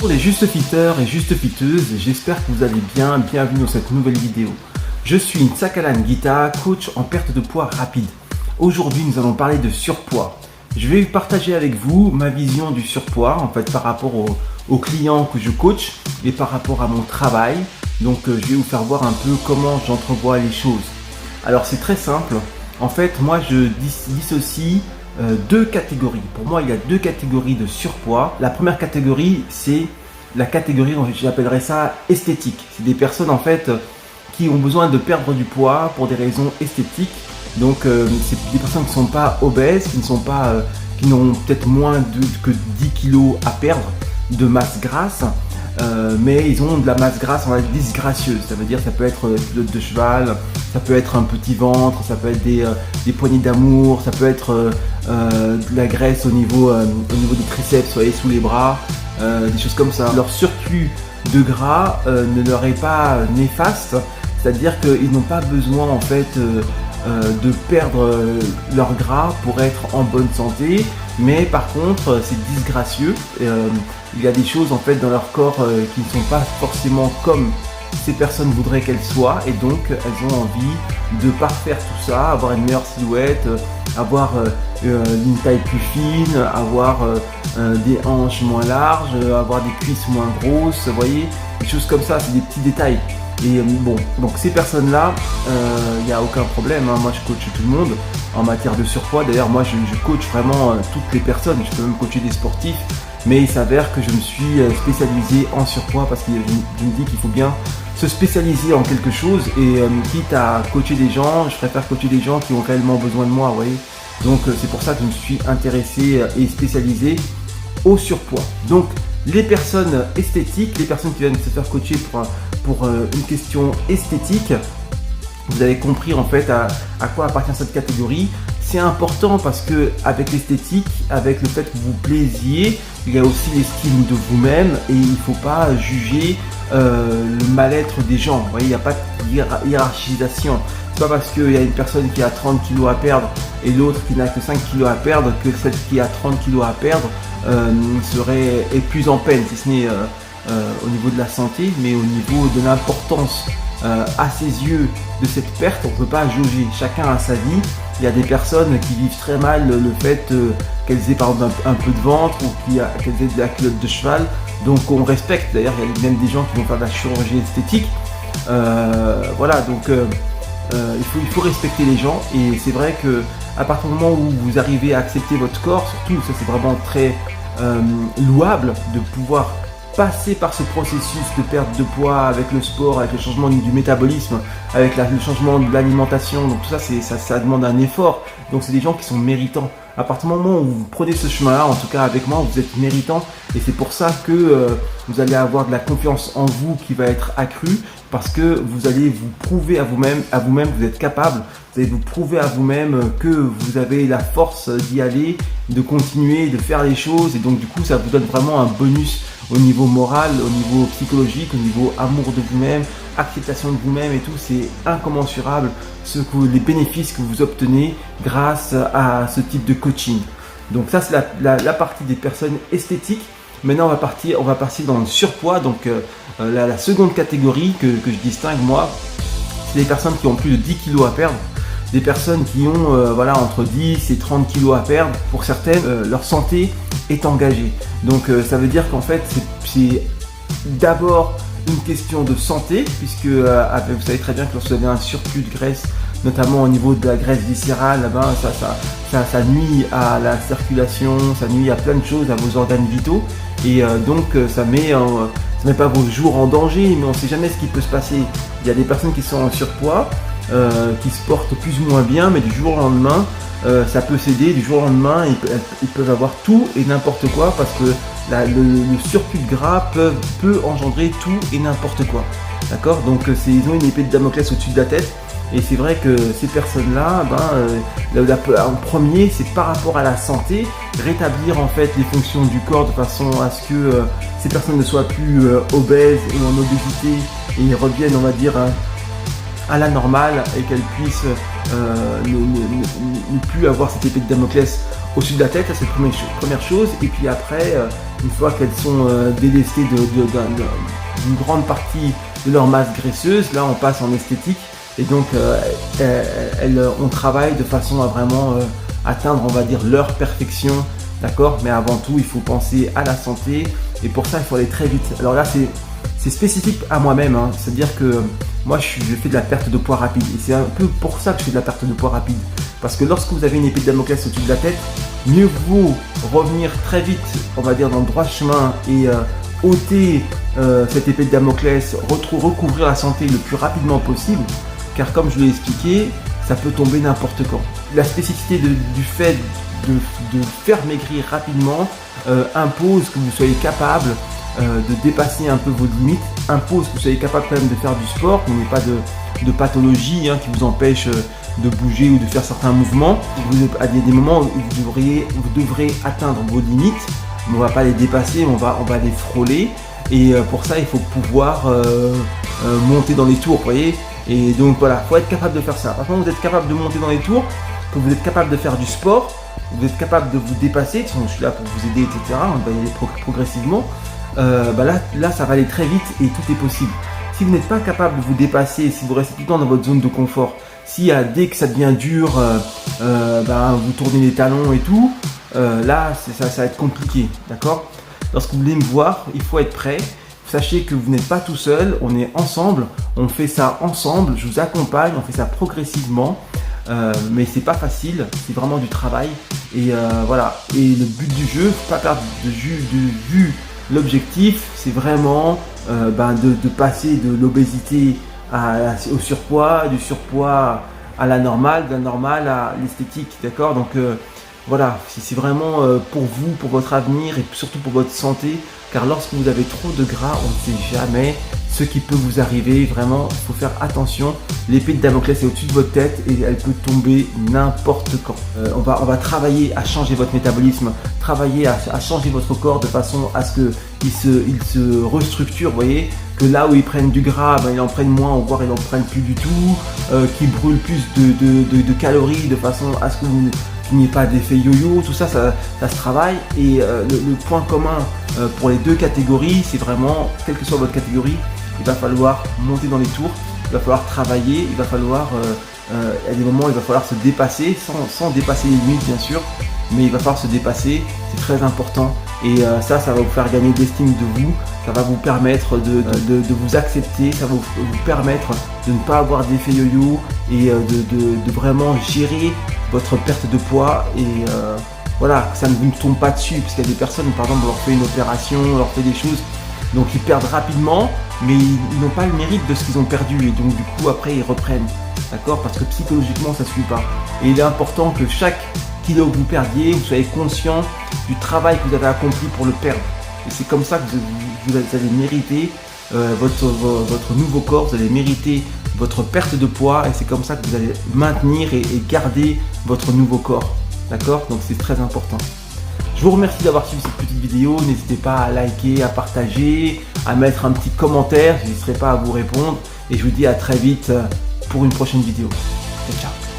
Pour les juste fitteurs et juste fiteuses, j'espère que vous allez bien, bienvenue dans cette nouvelle vidéo. Je suis Nsakalan Guita, coach en perte de poids rapide. Aujourd'hui, nous allons parler de surpoids. Je vais partager avec vous ma vision du surpoids, en fait par rapport aux clients que je coach et par rapport à mon travail. Donc je vais vous faire voir un peu comment j'entrevois les choses. Alors c'est très simple, en fait moi je dissocie deux catégories. Pour moi il y a deux catégories de surpoids. La première catégorie c'est la catégorie, j'appellerais ça esthétique. C'est des personnes en fait qui ont besoin de perdre du poids pour des raisons esthétiques. Donc c'est des personnes qui ne sont pas obèses, qui n'ont peut-être moins que 10 kilos à perdre de masse grasse. Mais ils ont de la masse grasse, on va dire disgracieuse. Ça veut dire ça peut être pilote de cheval, ça peut être un petit ventre, ça peut être des poignées d'amour, ça peut être de la graisse au niveau des triceps, soit sous les bras, des choses comme ça. Leur surplus de gras ne leur est pas néfaste, c'est-à-dire qu'ils n'ont pas besoin en fait de perdre leur gras pour être en bonne santé, mais par contre c'est disgracieux. Il y a des choses en fait dans leur corps qui ne sont pas forcément comme ces personnes voudraient qu'elles soient, et donc elles ont envie de parfaire tout ça, avoir une meilleure silhouette, avoir une taille plus fine, avoir des hanches moins larges, avoir des cuisses moins grosses, vous voyez, des choses comme ça, c'est des petits détails. Et bon, donc ces personnes-là, il n'y a aucun problème, hein. Moi je coach tout le monde en matière de surpoids. D'ailleurs moi je coach vraiment toutes les personnes, je peux même coacher des sportifs, mais il s'avère que je me suis spécialisé en surpoids parce que je me dis qu'il faut bien se spécialiser en quelque chose, et quitte à coacher des gens, je préfère coacher des gens qui ont réellement besoin de moi, vous voyez. Donc c'est pour ça que je me suis intéressé et spécialisé au surpoids. Donc les personnes esthétiques, les personnes qui viennent se faire coacher pour une question esthétique, vous avez compris en fait à quoi appartient cette catégorie. C'est important parce que avec l'esthétique, avec le fait que vous plaisiez, il y a aussi l'estime de vous-même, et il ne faut pas juger le mal-être des gens. Vous voyez, il n'y a pas de hiérarchisation. C'est pas parce qu'il y a une personne qui a 30 kg à perdre et l'autre qui n'a que 5 kg à perdre que celle qui a 30 kg à perdre est plus en peine, si ce n'est au niveau de la santé, mais au niveau de l'importance à ses yeux de cette perte. On ne peut pas jauger, chacun a sa vie. Il y a des personnes qui vivent très mal le fait qu'elles aient par exemple un peu de ventre, ou qu'elles aient de la culotte de cheval. Donc on respecte, d'ailleurs il y a même des gens qui vont faire de la chirurgie esthétique. Voilà, donc il faut respecter les gens, et c'est vrai que à partir du moment où vous arrivez à accepter votre corps, surtout ça c'est vraiment très louable de pouvoir passer par ce processus de perte de poids avec le sport, avec le changement du métabolisme, avec le changement de l'alimentation. Donc tout ça, ça demande un effort. Donc c'est des gens qui sont méritants. À partir du moment où vous prenez ce chemin-là, en tout cas avec moi, vous êtes méritant, et c'est pour ça que vous allez avoir de la confiance en vous qui va être accrue, parce que vous allez vous prouver à vous-même que vous êtes capable. Vous allez vous prouver à vous-même que vous avez la force d'y aller, de continuer, de faire les choses, et donc du coup ça vous donne vraiment un bonus au niveau moral, au niveau psychologique, au niveau amour de vous-même, acceptation de vous-même et tout. C'est incommensurable les bénéfices que vous obtenez grâce à ce type de coaching. Donc ça c'est la partie des personnes esthétiques. Maintenant on va partir dans le surpoids. Donc la seconde catégorie que je distingue moi, c'est les personnes qui ont plus de 10 kg à perdre. Des personnes qui ont entre 10 et 30 kg à perdre. Pour certaines, leur santé est engagée. Donc ça veut dire qu'en fait c'est d'abord une question de santé, puisque vous savez très bien que lorsque vous avez un surplus de graisse, notamment au niveau de la graisse viscérale, ça nuit à la circulation, ça nuit à plein de choses, à vos organes vitaux, et donc ça met pas vos jours en danger, mais on ne sait jamais ce qui peut se passer. Il y a des personnes qui sont en surpoids, qui se portent plus ou moins bien, mais du jour au lendemain ça peut céder. Du jour au lendemain ils peuvent avoir tout et n'importe quoi, parce que le surplus de gras peut engendrer tout et n'importe quoi, d'accord. Donc ils ont une épée de Damoclès au-dessus de la tête, et c'est vrai que ces personnes-là, en premier c'est par rapport à la santé, rétablir en fait les fonctions du corps de façon à ce que ces personnes ne soient plus obèses ou en obésité, et reviennent, on va dire, à la normale, et qu'elles puissent ne plus avoir cette épée de Damoclès au-dessus de la tête, c'est la première chose. Et puis après, une fois qu'elles sont délestées d'une grande partie de leur masse graisseuse, là on passe en esthétique. Et donc on travaille de façon à vraiment atteindre, on va dire, leur perfection, d'accord. Mais avant tout, il faut penser à la santé, et pour ça, il faut aller très vite. Alors là, c'est spécifique à moi-même, hein. C'est-à-dire que moi, je fais de la perte de poids rapide, et c'est un peu pour ça que je fais de la perte de poids rapide. Parce que lorsque vous avez une épée de Damoclès au-dessus de la tête, mieux vaut revenir très vite, on va dire, dans le droit chemin et ôter cette épée de Damoclès, recouvrir la santé le plus rapidement possible. Car comme je l'ai expliqué, ça peut tomber n'importe quand. La spécificité du fait de faire maigrir rapidement impose que vous soyez capable de dépasser un peu vos limites, impose que vous soyez capable quand même de faire du sport, qu'il n'y ait pas de pathologie qui vous empêche de bouger ou de faire certains mouvements. À des moments où vous devrez atteindre vos limites, mais on ne va pas les dépasser, on va les frôler. Et pour ça, il faut pouvoir monter dans les tours, vous voyez. Et donc voilà, il faut être capable de faire ça. Par contre, vous êtes capable de monter dans les tours, que vous êtes capable de faire du sport, vous êtes capable de vous dépasser, de toute façon, je suis là pour vous aider, etc. On va y aller progressivement. Là, ça va aller très vite et tout est possible. Si vous n'êtes pas capable de vous dépasser, si vous restez tout le temps dans votre zone de confort, si dès que ça devient dur, vous tournez les talons et tout, là, ça va être compliqué, d'accord. Lorsque vous voulez me voir, il faut être prêt. Sachez que vous n'êtes pas tout seul, on est ensemble, on fait ça ensemble, je vous accompagne, on fait ça progressivement, mais c'est pas facile, c'est vraiment du travail. Et voilà, et le but du jeu, faut pas perdre de vue l'objectif, c'est vraiment de passer de l'obésité au surpoids, du surpoids à la normale, de la normale à l'esthétique, d'accord. Donc voilà, c'est vraiment pour vous, pour votre avenir et surtout pour votre santé, car lorsque vous avez trop de gras, on ne sait jamais ce qui peut vous arriver. Vraiment, il faut faire attention. L'épée de Damoclès est au-dessus de votre tête et elle peut tomber n'importe quand. On va travailler à changer votre métabolisme, travailler à changer votre corps de façon à ce qu'il se restructure, vous voyez, que là où ils prennent du gras, ils en prennent moins, voire ils n'en prennent plus du tout, qu'ils brûlent plus de calories de façon à ce que qu'il n'y ait pas d'effet yo-yo. Tout ça, ça se travaille. Et le point commun pour les deux catégories, c'est vraiment, quelle que soit votre catégorie, il va falloir monter dans les tours, il va falloir travailler, il va falloir, à des moments, il va falloir se dépasser, sans dépasser les limites bien sûr, mais il va falloir se dépasser, c'est très important. Et ça va vous faire gagner d'estime de vous, ça va vous permettre de vous accepter, ça va vous permettre de ne pas avoir d'effet yo-yo et de vraiment gérer votre perte de poids. Et voilà, que ça ne vous tombe pas dessus, parce qu'il y a des personnes, par exemple, on leur fait une opération, on leur fait des choses, donc ils perdent rapidement, mais ils n'ont pas le mérite de ce qu'ils ont perdu, et donc du coup après ils reprennent, d'accord, parce que psychologiquement ça ne suit pas. Et il est important que chaque kilo que vous perdiez, vous soyez conscient du travail que vous avez accompli pour le perdre. Et c'est comme ça que vous allez mériter votre nouveau corps, vous allez mériter votre perte de poids, et c'est comme ça que vous allez maintenir et garder votre nouveau corps, d'accord. Donc c'est très important. Je vous remercie d'avoir suivi cette petite vidéo. N'hésitez pas à liker, à partager, à mettre un petit commentaire. Je n'hésiterai pas à vous répondre. Et je vous dis à très vite pour une prochaine vidéo. Ciao, ciao.